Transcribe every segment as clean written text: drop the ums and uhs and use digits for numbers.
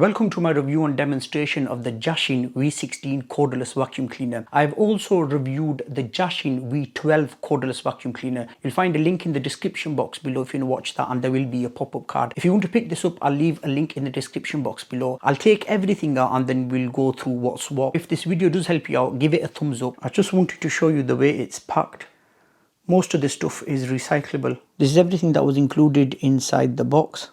Welcome to my review and demonstration of the Jashen V16 Cordless Vacuum Cleaner. I've also reviewed the Jashen V12 Cordless Vacuum Cleaner. You'll find a link in the description box below if you want to watch that, and there will be a pop-up card. If you want to pick this up, I'll leave a link in the description box below. I'll take everything out and then we'll go through what's what. If this video does help you out, give it a thumbs up. I just wanted to show you the way it's packed. Most of the stuff is recyclable. This is everything that was included inside the box.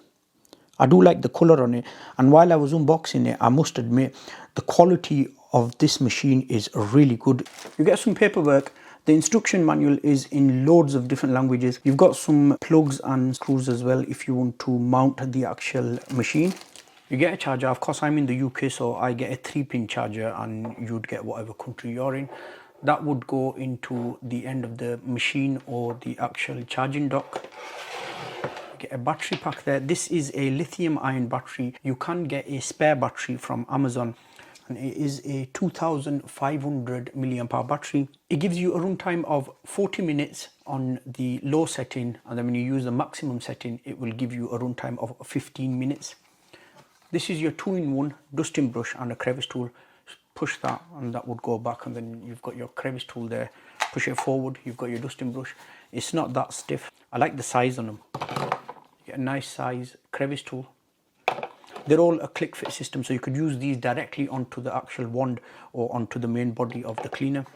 I do like the colour on it, and while I was unboxing it, I must admit the quality of this machine is really good. You get some paperwork. The instruction manual is in loads of different languages. You've got some plugs and screws as well if you want to mount the actual machine. You get a charger. Of course, I'm in the UK, so I get a 3-pin charger, and you'd get whatever country you're in. That would go into the end of the machine or the actual charging dock. Get a battery pack there. This is a lithium ion battery. You can get a spare battery from Amazon, and it is a 2500 milliamp hour battery. It gives you a runtime of 40 minutes on the low setting, and then when you use the maximum setting, it will give you a runtime of 15 minutes. This is your 2-in-1 dusting brush and a crevice tool. Push that and that would go back, and then you've got your crevice tool there. Push it forward, you've got your dusting brush. It's not that stiff. I like the size on them. Get a nice size crevice tool. They're all a click fit system, so you could use these directly onto the actual wand or onto the main body of the cleaner.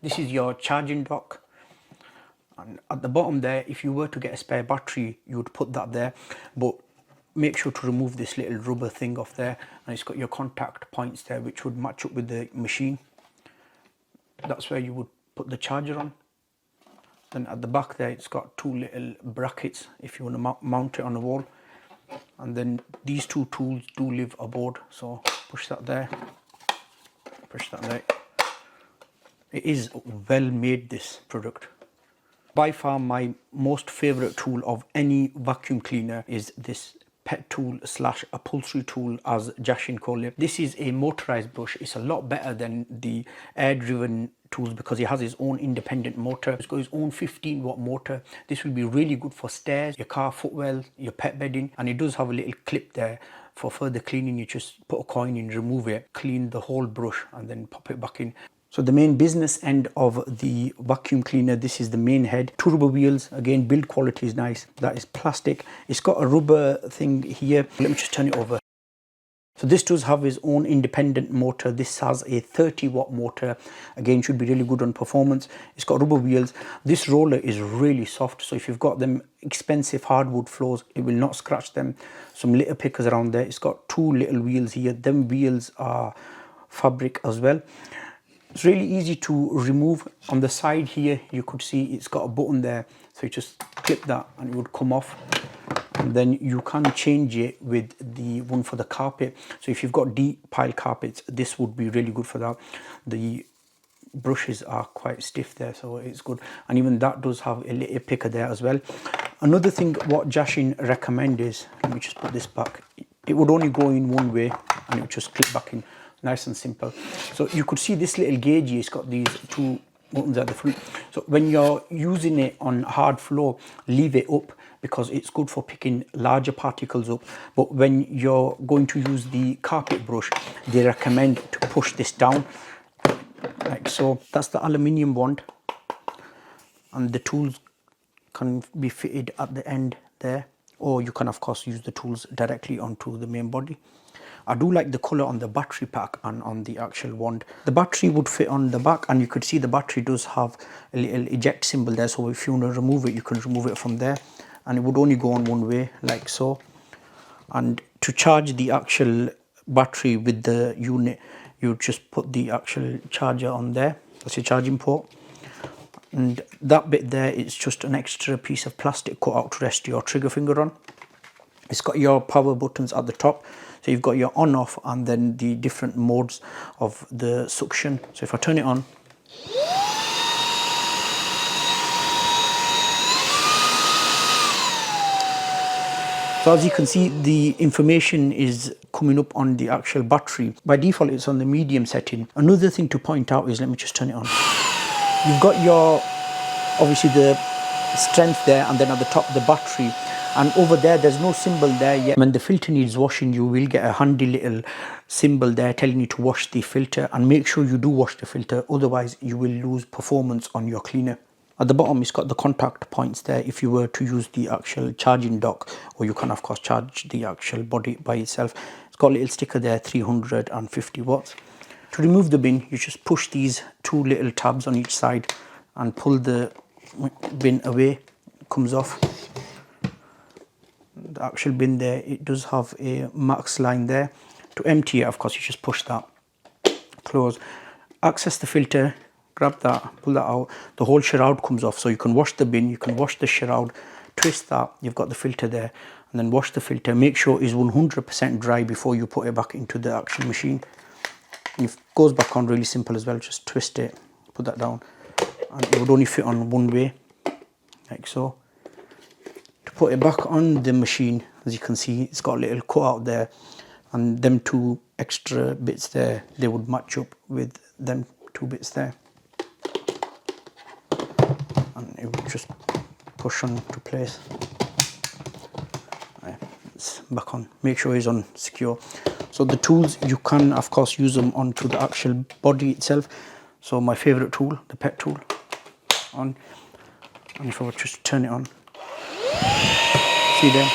This is your charging dock, and at the bottom there, if you were to get a spare battery, you would put that there, but make sure to remove this little rubber thing off there, and it's got your contact points there which would match up with the machine. That's where you would put the charger on. Then at the back there, it's got 2 little brackets if you want to mount it on the wall. And then these 2 tools do live aboard, so push that there, push that there. It is well made, this product. By far my most favorite tool of any vacuum cleaner is this pet tool / upholstery tool, as Jashen call it. This is a motorized brush. It's a lot better than the air driven tools because it has its own independent motor. It's got its own 15-watt motor. This will be really good for stairs, your car footwell, your pet bedding, and it does have a little clip there for further cleaning. You just put a coin in, remove it, clean the whole brush, and then pop it back in. So the main business end of the vacuum cleaner, this is the main head. 2 rubber wheels. Again, build quality is nice. That is plastic. It's got a rubber thing here. Let me just turn it over. So this does have its own independent motor. This has a 30-watt motor. Again, should be really good on performance. It's got rubber wheels. This roller is really soft, so if you've got them expensive hardwood floors, it will not scratch them. Some litter pickers around there. It's got 2 little wheels here. Them wheels are fabric as well. It's really easy to remove. On the side here, you could see it's got a button there, so you just clip that and it would come off. And then you can change it with the one for the carpet. So if you've got deep pile carpets, this would be really good for that. The brushes are quite stiff there, so it's good. And even that does have a little picker there as well. Another thing what Jashen recommend is, let me just put this back. It would only go in one way and it would just clip back in. Nice and simple. So you could see this little gauge here. It's got these 2 buttons at the front. So when you're using it on hard floor, leave it up because it's good for picking larger particles up. But when you're going to use the carpet brush, they recommend to push this down like so. That's the aluminium wand, and the tools can be fitted at the end there, or you can of course use the tools directly onto the main body. I do like the colour on the battery pack and on the actual wand. The battery would fit on the back, and you could see the battery does have a little eject symbol there, so if you want to remove it, you can remove it from there, and it would only go on one way like so. And to charge the actual battery with the unit, you just put the actual charger on there. That's your charging port, and that bit there is just an extra piece of plastic cut out to rest your trigger finger on. It's got your power buttons at the top, so you've got your on off and then the different modes of the suction. So if I turn it on, so as you can see, the information is coming up on the actual battery. By default, it's on the medium setting. Another thing to point out is, let me just turn it on. You've got your, obviously the strength there, and then at the top the battery. And over there's no symbol there yet. When the filter needs washing, you will get a handy little symbol there telling you to wash the filter, and make sure you do wash the filter, otherwise you will lose performance on your cleaner. At the bottom it's got the contact points there if you were to use the actual charging dock, or you can of course charge the actual body by itself. It's got a little sticker there, 350 watts. To remove the bin, you just push these two little tabs on each side and pull the bin away. It comes off. The actual bin there, it does have a max line there. To empty it, of course, you just push that, close, access the filter, grab that, pull that out, the whole shroud comes off, so you can wash the bin, you can wash the shroud, twist that, you've got the filter there, and then wash the filter. Make sure it's 100% dry before you put it back into the actual machine. It goes back on really simple as well, just twist it, put that down, and it would only fit on one way, like so. To put it back on the machine, as you can see, it's got a little cutout there, and them two extra bits there, they would match up with them two bits there, and it would just push on to place. Right, it's back on. Make sure it's on secure. So the tools, you can of course use them onto the actual body itself. So my favorite tool, the pet tool, on, and if I just turn it on, see there.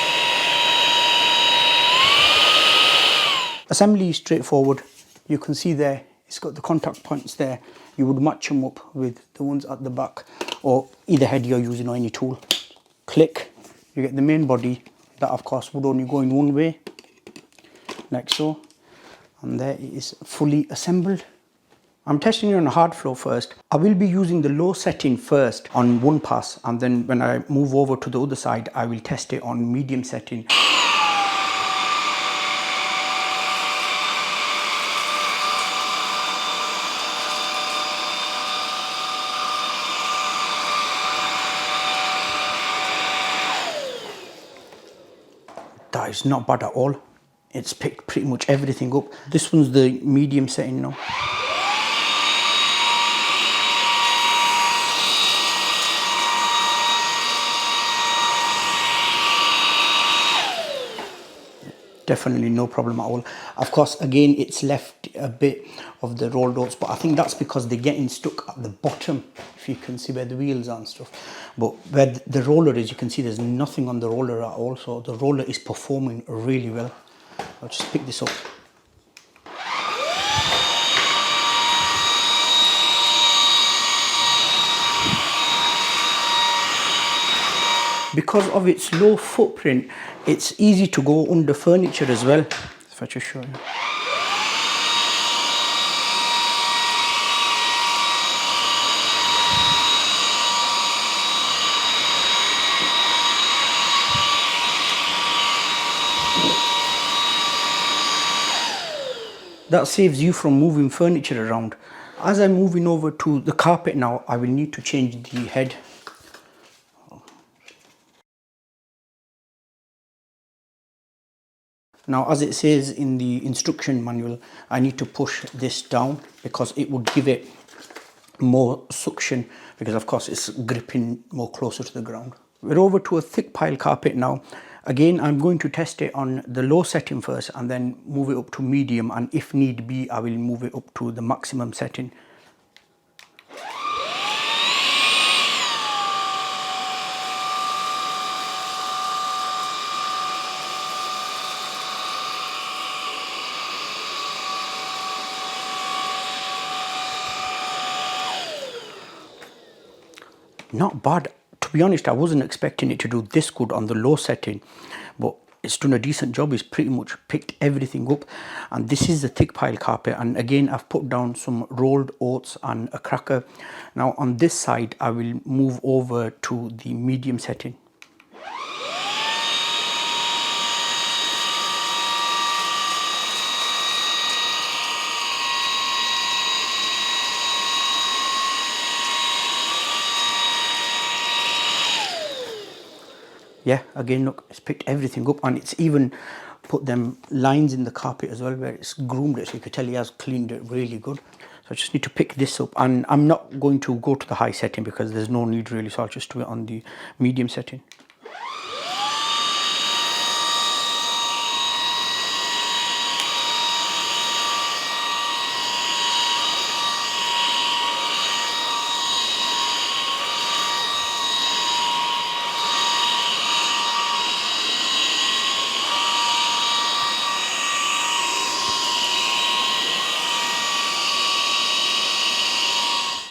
Assembly is straightforward. You can see there, it's got the contact points there. You would match them up with the ones at the back, or either head you're using or any tool. Click, you get the main body. That of course would only go in one way, like so. And there it is, fully assembled. I'm testing it on hard flow first. I will be using the low setting first on one pass, and then when I move over to the other side, I will test it on medium setting. That is not bad at all. It's picked pretty much everything up. This one's the medium setting now. Definitely no problem at all. Of course, again, it's left a bit of the rolled oats, but I think that's because they're getting stuck at the bottom, if you can see where the wheels are and stuff. But where the roller is, you can see there's nothing on the roller at all, so the roller is performing really well. I'll just pick this up. Because of its low footprint, it's easy to go under furniture as well. If I just show you. That saves you from moving furniture around. As I'm moving over to the carpet now, I will need to change the head. Now, as it says in the instruction manual, I need to push this down because it would give it more suction, because of course it's gripping more closer to the ground. We're over to a thick pile carpet now. Again, I'm going to test it on the low setting first and then move it up to medium, and if need be, I will move it up to the maximum setting. Not bad. To be honest, I wasn't expecting it to do this good on the low setting, but it's done a decent job. It's pretty much picked everything up. And this is the thick pile carpet, and again I've put down some rolled oats and a cracker. Now on this side I will move over to the medium setting. Yeah, again, look, it's picked everything up, and it's even put them lines in the carpet as well where it's groomed it, so you can tell he has cleaned it really good. So I just need to pick this up, and I'm not going to go to the high setting because there's no need really, so I'll just do it on the medium setting.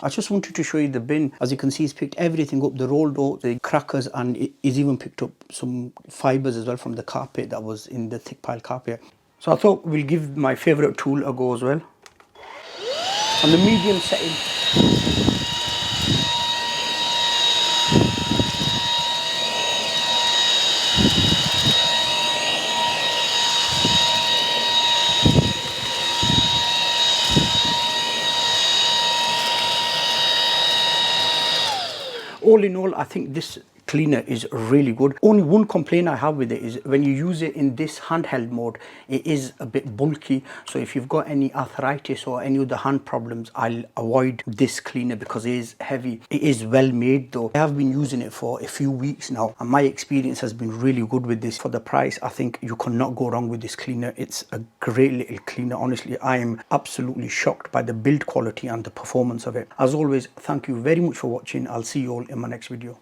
I just wanted to show you the bin. As you can see, it's picked everything up, the rolled oats, the crackers, and it's even picked up some fibers as well from the carpet that was in the thick pile carpet. So I thought we'll give my favorite tool a go as well. On the medium setting. All in all, I think this cleaner is really good. Only one complaint I have with it is when you use it in this handheld mode, it is a bit bulky. So if you've got any arthritis or any of the hand problems, I'll avoid this cleaner because it is heavy. It is well made though. I have been using it for a few weeks now and my experience has been really good with this. For the price, I think you cannot go wrong with this cleaner. It's a great little cleaner. Honestly, I am absolutely shocked by the build quality and the performance of it. As always, thank you very much for watching. I'll see you all in my next video.